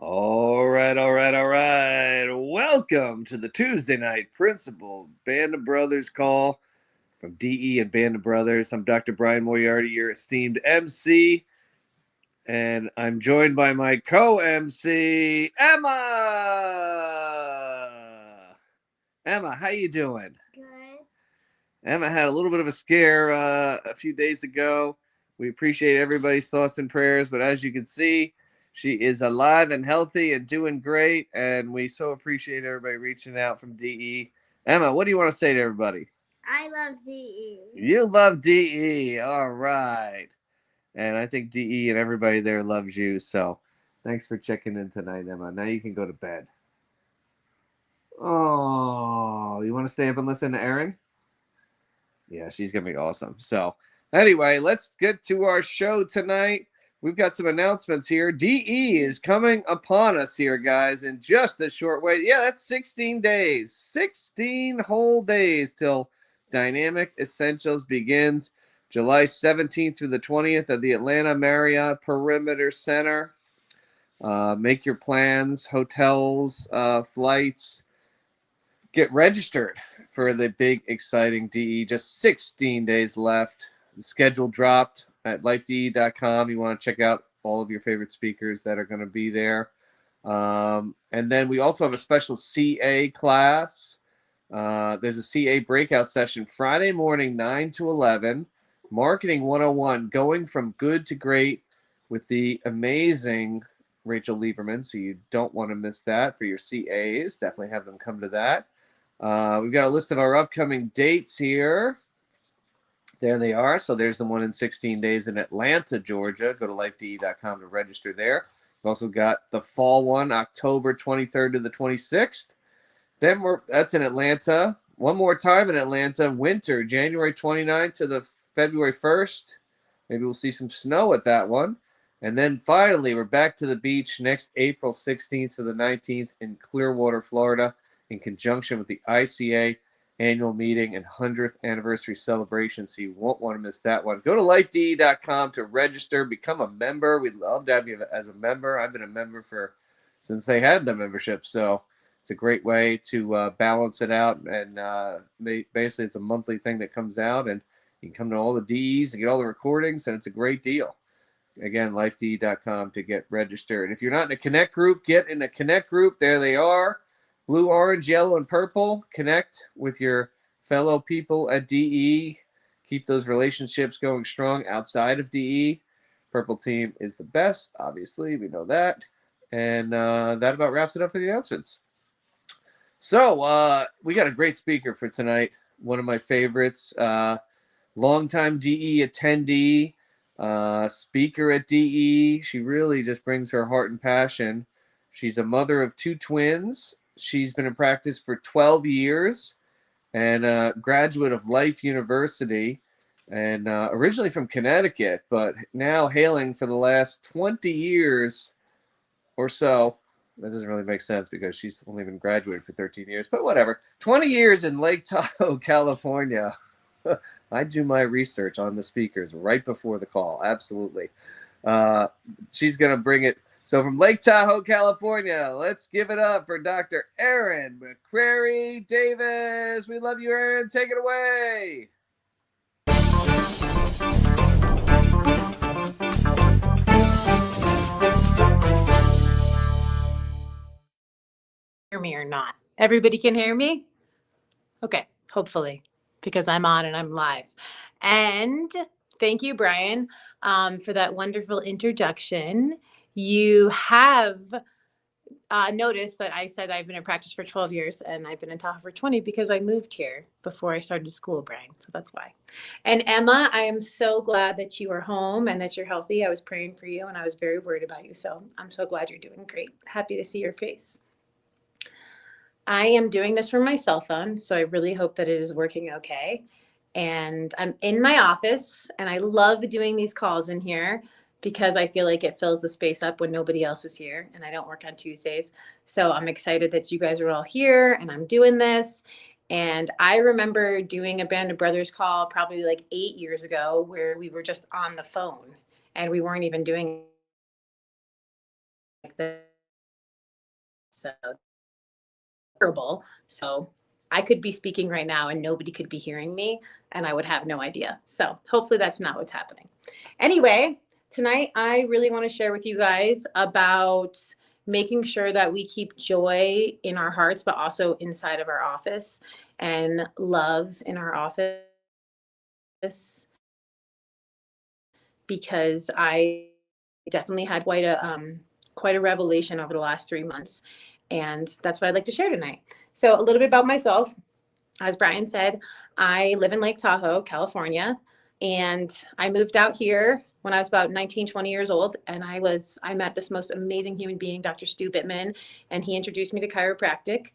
All right, all right, all right. Welcome to the Tuesday night Principal Band of Brothers call from DE and Band of Brothers. I'm Dr. Brian Moriarty, your esteemed MC, and I'm joined by my co-MC, Emma. Emma, how you doing? Good. Emma had a little bit of a scare a few days ago. We appreciate everybody's thoughts and prayers, but as you can see, she is alive and healthy and doing great, and we so appreciate everybody reaching out from DE. Emma, what do you want to say to everybody? I love DE. You love DE. All right. And I think DE and everybody there loves you, so thanks for checking in tonight, Emma. Now you can go to bed. Oh, you want to stay up and listen to Erin? Yeah, she's gonna be awesome. So anyway, let's get to our show tonight. We've got some announcements here. DE is coming upon us here, guys, in just a short way. Yeah, that's 16 days. 16 whole days till Dynamic Essentials begins July 17th through the 20th at the Atlanta Marriott Perimeter Center. Make your plans, hotels, flights. Get registered for the big, exciting DE. Just 16 days left. The schedule dropped at lifede.com. You want to check out all of your favorite speakers that are going to be there. And then we also have a special CA class. There's a CA breakout session Friday morning, 9 to 11. Marketing 101, going from good to great with the amazing Rachel Lieberman. So you don't want to miss that for your CAs. Definitely have them come to that. We've got a list of our upcoming dates here. There they are. So there's the one in 16 days in Atlanta, Georgia. Go to lifede.com to register there. We've also got the fall one, October 23rd to the 26th. Then that's in Atlanta. One more time in Atlanta, winter, January 29th to the February 1st. Maybe we'll see some snow at that one. And then finally, we're back to the beach next April 16th to the 19th in Clearwater, Florida, in conjunction with the ICA annual meeting and 100th anniversary celebration. So you won't want to miss that one. Go to lifede.com to register, become a member. We'd love to have you as a member. I've been a member since they had the membership. So it's a great way to balance it out. And basically, it's a monthly thing that comes out, and you can come to all the DEs and get all the recordings, and it's a great deal. Again, lifede.com to get registered. If you're not in a Connect group, get in a Connect group. There they are. Blue, orange, yellow, and purple. Connect with your fellow people at DE. Keep those relationships going strong outside of DE. Purple team is the best, obviously. We know that. And that about wraps it up for the announcements. So we got a great speaker for tonight. One of my favorites. Longtime DE attendee. Speaker at DE. She really just brings her heart and passion. She's a mother of two twins. She's been in practice for 12 years and a graduate of Life University, and originally from Connecticut, but now hailing for the last 20 years or so. That doesn't really make sense because she's only been graduated for 13 years, but whatever. 20 years in Lake Tahoe, California. I do my research on the speakers right before the call. Absolutely. She's going to bring it. So from Lake Tahoe, California, let's give it up for Dr. Erin MacCarry Davis. We love you, Erin. Take it away. Hear me or not? Everybody can hear me? Okay, hopefully, because I'm on and I'm live. And thank you, Brian, for that wonderful introduction. You have noticed that I said I've been in practice for 12 years and I've been in Tahoe for 20 because I moved here before I started school, Brian. So that's why. And Emma, I am so glad that you are home and that you're healthy. I was praying for you and I was very worried about you. So I'm so glad you're doing great. Happy to see your face. I am doing this from my cell phone, so I really hope that it is working okay. And I'm in my office, and I love doing these calls in here because I feel like it fills the space up when nobody else is here, and I don't work on Tuesdays. So I'm excited that you guys are all here, and I'm doing this. And I remember doing a Band of Brothers call probably like 8 years ago where we were just on the phone, and we weren't even doing like this. So terrible. So I could be speaking right now and nobody could be hearing me and I would have no idea. So hopefully that's not what's happening. Anyway, tonight I really want to share with you guys about making sure that we keep joy in our hearts, but also inside of our office, and love in our office, because I definitely had quite a revelation over the last 3 months, and that's what I'd like to share tonight. So a little bit about myself. As Brian said, I live in Lake Tahoe, California, and I moved out here when I was about 19, 20 years old, and I met this most amazing human being, Dr. Stu Bittman, and he introduced me to chiropractic.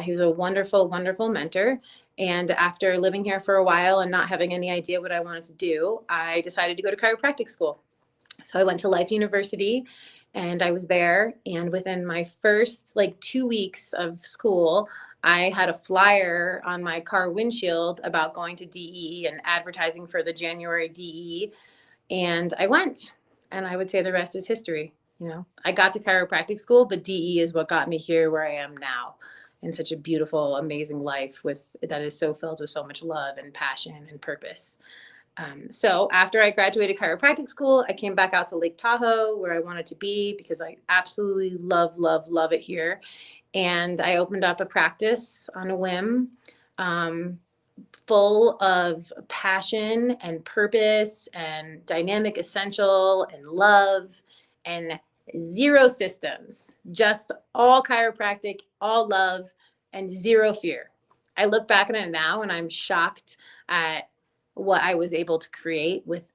He was a wonderful, wonderful mentor. And after living here for a while and not having any idea what I wanted to do, I decided to go to chiropractic school. So I went to Life University and I was there. And within my first 2 weeks of school, I had a flyer on my car windshield about going to DE and advertising for the January DE. And I went, and I would say the rest is history. I got to chiropractic school, but DE is what got me here where I am now, in such a beautiful, amazing life that is so filled with so much love and passion and purpose. So after I graduated chiropractic school, I came back out to Lake Tahoe where I wanted to be because I absolutely love, love, love it here. And I opened up a practice on a whim, full of passion and purpose and dynamic essential and love and zero systems, just all chiropractic, all love, and zero fear. I look back at it now and I'm shocked at what I was able to create with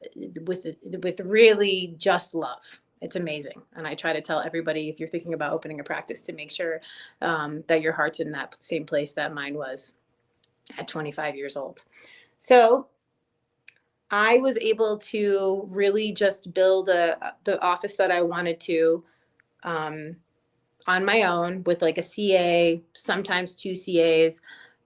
really just love. It's amazing. And I try to tell everybody, if you're thinking about opening a practice, to make sure that your heart's in that same place that mine was at 25 years old. So I was able to really just build the office that I wanted to on my own with a CA, sometimes 2 CAs.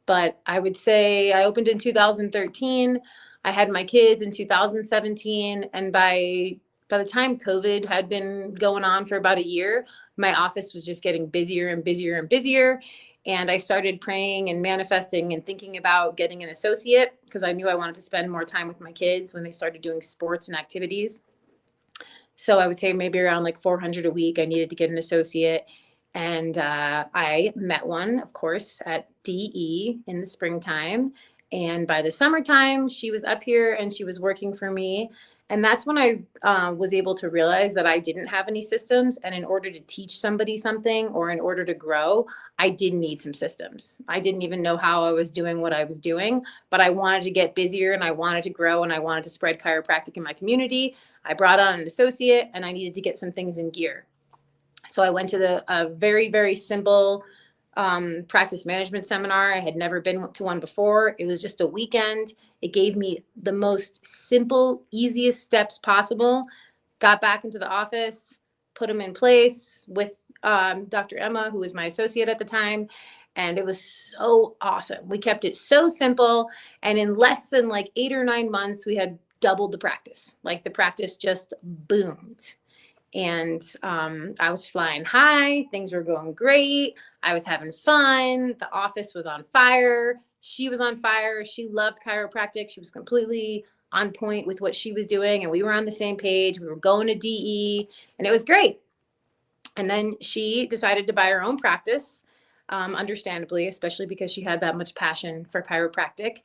But I would say I opened in 2013. I had my kids in 2017. And by the time COVID had been going on for about a year, my office was just getting busier and busier and busier. And I started praying and manifesting and thinking about getting an associate because I knew I wanted to spend more time with my kids when they started doing sports and activities. So I would say maybe around 400 a week, I needed to get an associate. And I met one, of course, at DE in the springtime. And by the summertime, she was up here and she was working for me. And that's when I was able to realize that I didn't have any systems. And in order to teach somebody something or in order to grow, I did need some systems. I didn't even know how I was doing what I was doing, but I wanted to get busier and I wanted to grow and I wanted to spread chiropractic in my community. I brought on an associate and I needed to get some things in gear. So I went to a very, very simple practice management seminar. I had never been to one before. It was just a weekend. It gave me the most simple, easiest steps possible. Got back into the office, put them in place with Dr. Emma, who was my associate at the time. And it was so awesome. We kept it so simple. And in less than 8 or 9 months, we had doubled the practice. The practice just boomed. And I was flying high. Things were going great. I was having fun. The office was on fire. She was on fire. She loved chiropractic. She was completely on point with what she was doing. And we were on the same page. We were going to DE and it was great. And then she decided to buy her own practice, understandably, especially because she had that much passion for chiropractic.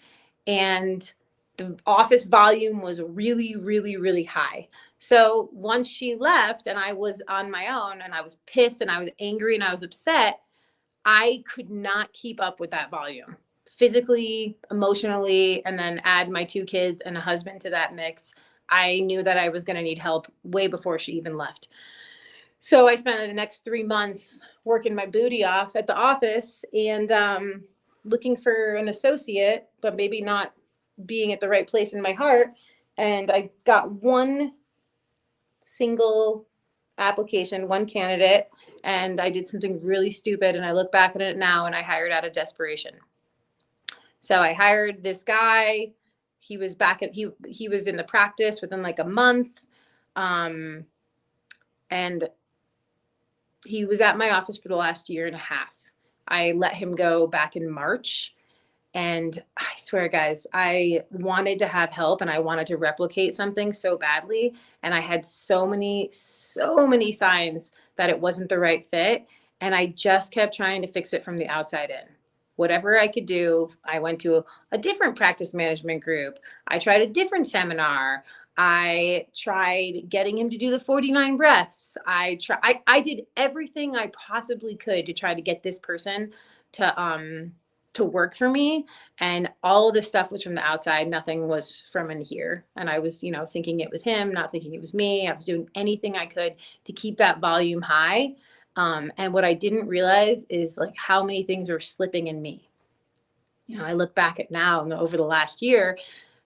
And the office volume was really, really, really high. So once she left and I was on my own and I was pissed and I was angry and I was upset, I could not keep up with that volume physically, emotionally, and then add my 2 kids and a husband to that mix. I knew that I was going to need help way before she even left. So I spent the next 3 months working my booty off at the office and looking for an associate, but maybe not being at the right place in my heart. And I got one single application, one candidate, and I did something really stupid. And I look back at it now and I hired out of desperation. So I hired this guy. He was he was in the practice within a month. And he was at my office for the last year and a half. I let him go back in March. And I swear, guys, I wanted to have help and I wanted to replicate something so badly. And I had so many signs that it wasn't the right fit. And I just kept trying to fix it from the outside in. Whatever I could do, I went to a different practice management group. I tried a different seminar. I tried getting him to do the 49 breaths. I did everything I possibly could to try to get this person to work for me, and all of this stuff was from the outside. Nothing was from in here. And I was, thinking it was him, not thinking it was me. I was doing anything I could to keep that volume high. And what I didn't realize is like how many things were slipping in me. I look back at now and over the last year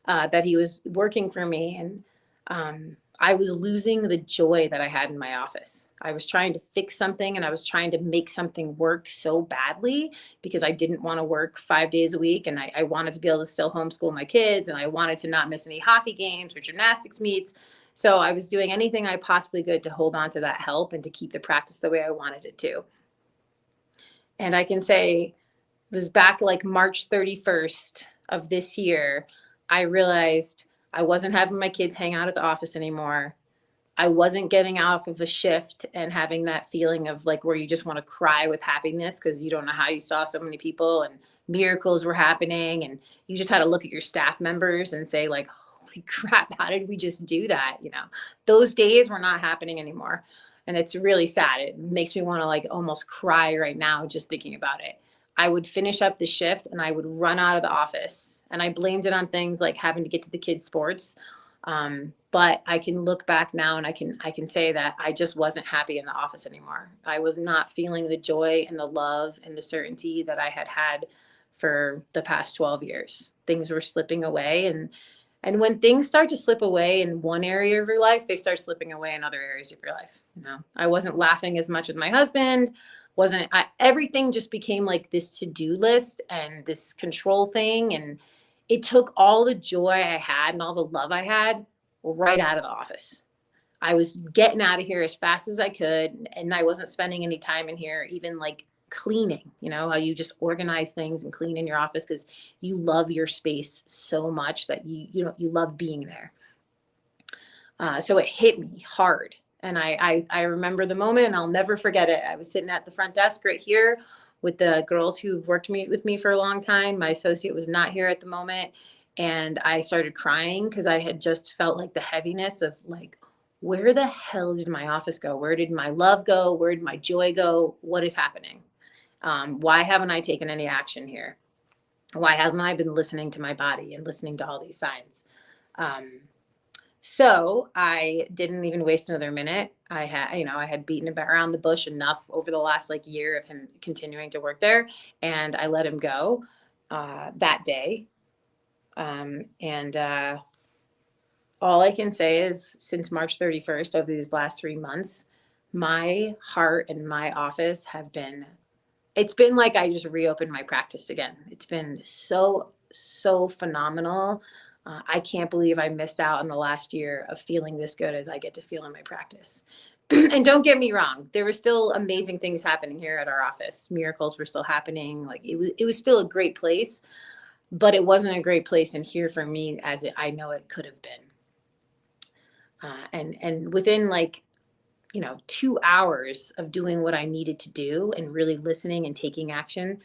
that he was working for me, and I was losing the joy that I had in my office. I was trying to fix something and I was trying to make something work so badly because I didn't want to work 5 days a week, and I wanted to be able to still homeschool my kids, and I wanted to not miss any hockey games or gymnastics meets. So I was doing anything I possibly could to hold on to that help and to keep the practice the way I wanted it to. And I can say it was back like March 31st of this year, I realized I wasn't having my kids hang out at the office anymore. I wasn't getting off of a shift and having that feeling of like where you just want to cry with happiness because you don't know how you saw so many people and miracles were happening. And you just had to look at your staff members and say like, holy crap, how did we just do that? Those days were not happening anymore. And it's really sad. It makes me want to like almost cry right now just thinking about it. I would finish up the shift and I would run out of the office, and I blamed it on things like having to get to the kids' sports. But I can look back now and I can say that I just wasn't happy in the office anymore. I was not feeling the joy and the love and the certainty that I had had for the past 12 years. Things were slipping away, and when things start to slip away in one area of your life, they start slipping away in other areas of your life. I wasn't laughing as much with my husband. Everything just became like this to-do list and this control thing. And it took all the joy I had and all the love I had right out of the office. I was getting out of here as fast as I could. And I wasn't spending any time in here, even like cleaning, how you just organize things and clean in your office because you love your space so much that you love being there. So it hit me hard. And I remember the moment, and I'll never forget it. I was sitting at the front desk right here with the girls who've worked with me for a long time. My associate was not here at the moment. And I started crying because I had just felt like the heaviness of like, where the hell did my office go? Where did my love go? Where did my joy go? What is happening? Why haven't I taken any action here? Why hasn't I been listening to my body and listening to all these signs? So I didn't even waste another minute. I had beaten about around the bush enough over the last like year of him continuing to work there, and I let him go that day. And all I can say is since March 31st, over these last 3 months, my heart and my office it's been like I just reopened my practice again. It's been so phenomenal. I can't believe I missed out on the last year of feeling this good as I get to feel in my practice. And don't get me wrong, there were still amazing things happening here at our office. Miracles were still happening. Like it was still a great place, but it wasn't a great place in here for me as I know it could have been. And within 2 hours of doing what I needed to do and really listening and taking action,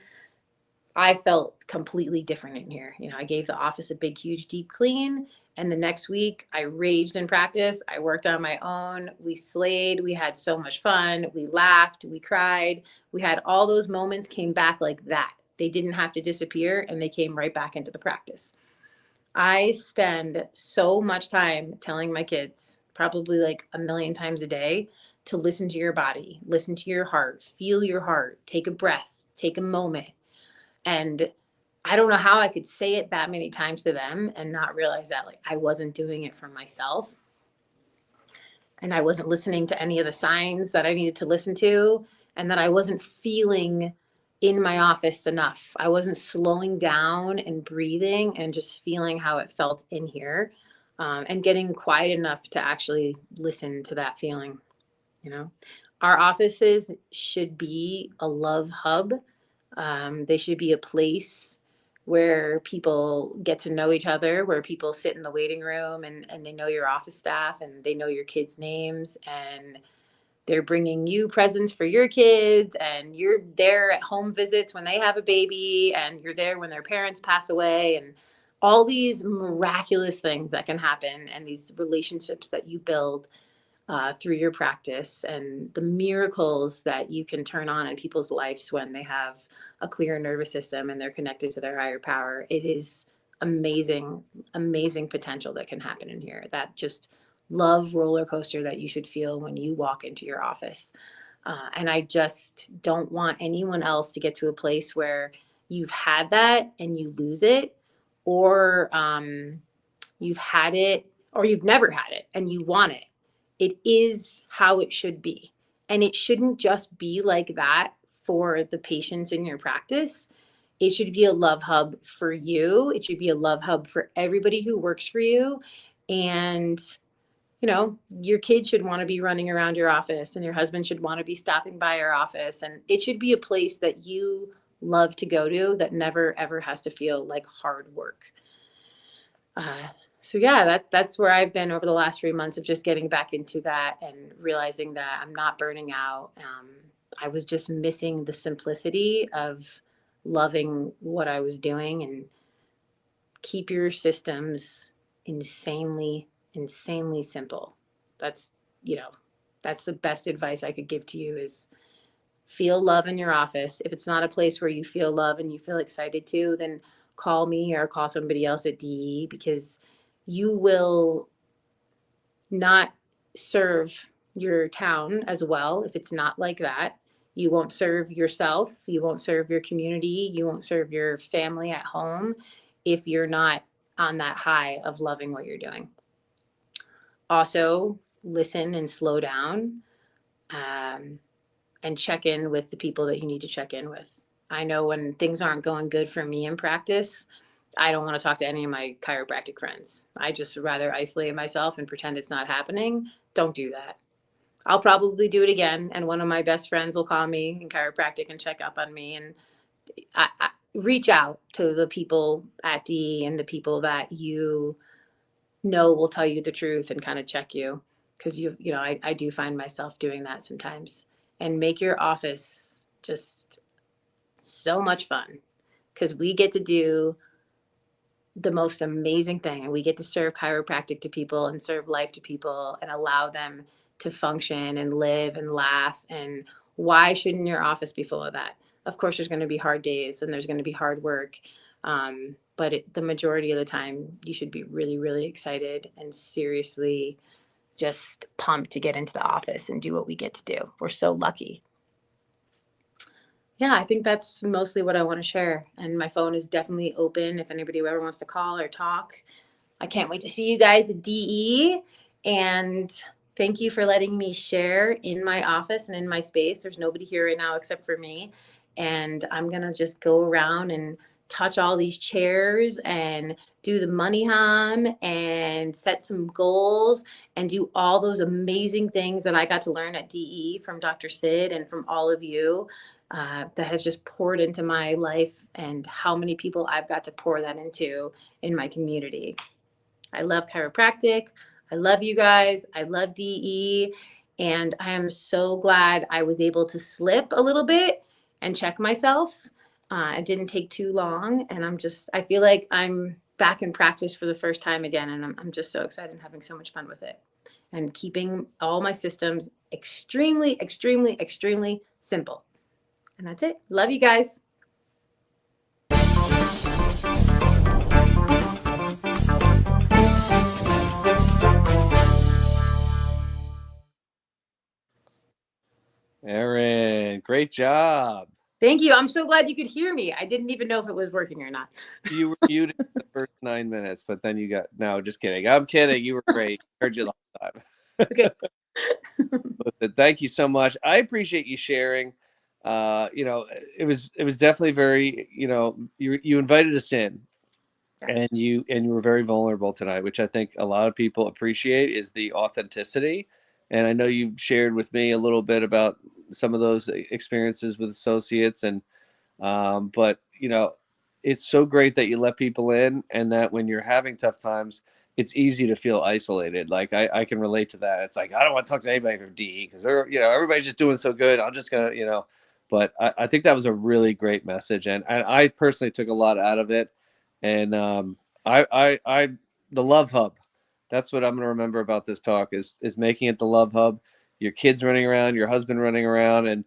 I felt completely different in here. I gave the office a big, huge, deep clean. And the next week I raged in practice. I worked on my own. We slayed. We had so much fun. We laughed. We cried. We had all those moments came back like that. They didn't have to disappear, and they came right back into the practice. I spend so much time telling my kids, probably like a million times a day, to listen to your body, listen to your heart, feel your heart, take a breath, take a moment. And I don't know how I could say it that many times to them and not realize that like I wasn't doing it for myself. And I wasn't listening to any of the signs that I needed to listen to, and that I wasn't feeling in my office enough. I wasn't slowing down and breathing and just feeling how it felt in here, and getting quiet enough to actually listen to that feeling. Our offices should be a love hub. They should be a place where people get to know each other, where people sit in the waiting room and they know your office staff and they know your kids' names, and they're bringing you presents for your kids, and you're there at home visits when they have a baby, and you're there when their parents pass away, and all these miraculous things that can happen, and these relationships that you build through your practice, and the miracles that you can turn on in people's lives when they have a clear nervous system and they're connected to their higher power. It is amazing, amazing potential that can happen in here. That just love roller coaster that you should feel when you walk into your office. And I just don't want anyone else to get to a place where you've had that and you lose it, or you've had it or you've never had it and you want it. It is how it should be. And it shouldn't just be like that for the patients in your practice. It should be a love hub for you. It should be a love hub for everybody who works for you. And, you know, your kids should want to be running around your office, and your husband should want to be stopping by your office. And it should be a place that you love to go to, that never, ever has to feel like hard work. So yeah, that's where I've been over the last 3 months, of just getting back into that and realizing that I'm not burning out. I was just missing the simplicity of loving what I was doing. And keep your systems insanely, insanely simple. That's, you know, that's the best advice I could give to you, is feel love in your office. If it's not a place where you feel love and you feel excited to, then call me or call somebody else at DE, because you will not serve your town as well if it's not like that. You won't serve yourself. You won't serve your community. You won't serve your family at home if you're not on that high of loving what you're doing. Also, listen and slow down, and check in with the people that you need to check in with. I know when things aren't going good for me in practice, I don't want to talk to any of my chiropractic friends. I just rather isolate myself and pretend it's not happening. Don't do that. I'll probably do it again, and one of my best friends will call me in chiropractic and check up on me. And I reach out to the people at DE and the people that you know will tell you the truth and kind of check you, because I do find myself doing that sometimes. And make your office just so much fun, because we get to do the most amazing thing, and we get to serve chiropractic to people and serve life to people and allow them to function and live and laugh. And why shouldn't your office be full of that? Of course there's going to be hard days and there's going to be hard work, but the majority of the time you should be really, really excited and seriously just pumped to get into the office and do what we get to do. We're so lucky. Yeah, I think that's mostly what I want to share. And my phone is definitely open if anybody ever wants to call or talk. I can't wait to see you guys at DE. And thank you for letting me share in my office and in my space. There's nobody here right now except for me. And I'm going to just go around and touch all these chairs and do the money hum and set some goals and do all those amazing things that I got to learn at DE from Dr. Sid and from all of you. That has just poured into my life, and how many people I've got to pour that into in my community. I love chiropractic. I love you guys. I love DE. And I am so glad I was able to slip a little bit and check myself. It didn't take too long. And I feel like I'm back in practice for the first time again. And I'm just so excited and having so much fun with it. And keeping all my systems extremely, extremely, extremely simple. And that's it. Love you guys. Erin, great job. Thank you. I'm so glad you could hear me. I didn't even know if it was working or not. You were muted the first 9 minutes, but then no, just kidding. I'm kidding. You were great. Heard you last time. Okay. Listen, thank you so much. I appreciate you sharing. It was definitely very, you invited us in, and you were very vulnerable tonight, which I think a lot of people appreciate, is the authenticity. And I know you shared with me a little bit about some of those experiences with associates, and but it's so great that you let people in, and that when you're having tough times, it's easy to feel isolated. Like I can relate to that. It's like I don't want to talk to anybody from DE because they're everybody's just doing so good. I'm just gonna But I think that was a really great message, and I personally took a lot out of it. And I the Love Hub. That's what I'm gonna remember about this talk is making it the Love Hub. Your kids running around, your husband running around, and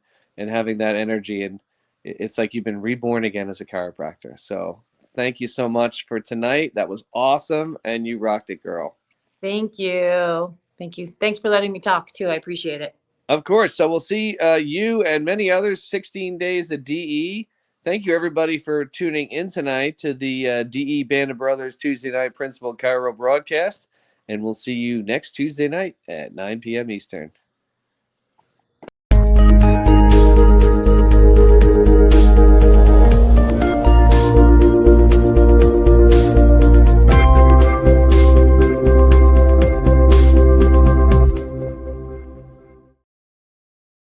having that energy, and it's like you've been reborn again as a chiropractor. So thank you so much for tonight. That was awesome, and you rocked it, girl. Thank you. Thank you. Thanks for letting me talk too. I appreciate it. Of course. So we'll see you and many others 16 days of DE. Thank you, everybody, for tuning in tonight to the DE Band of Brothers Tuesday night Principal Chiro broadcast. And we'll see you next Tuesday night at 9 p.m. Eastern.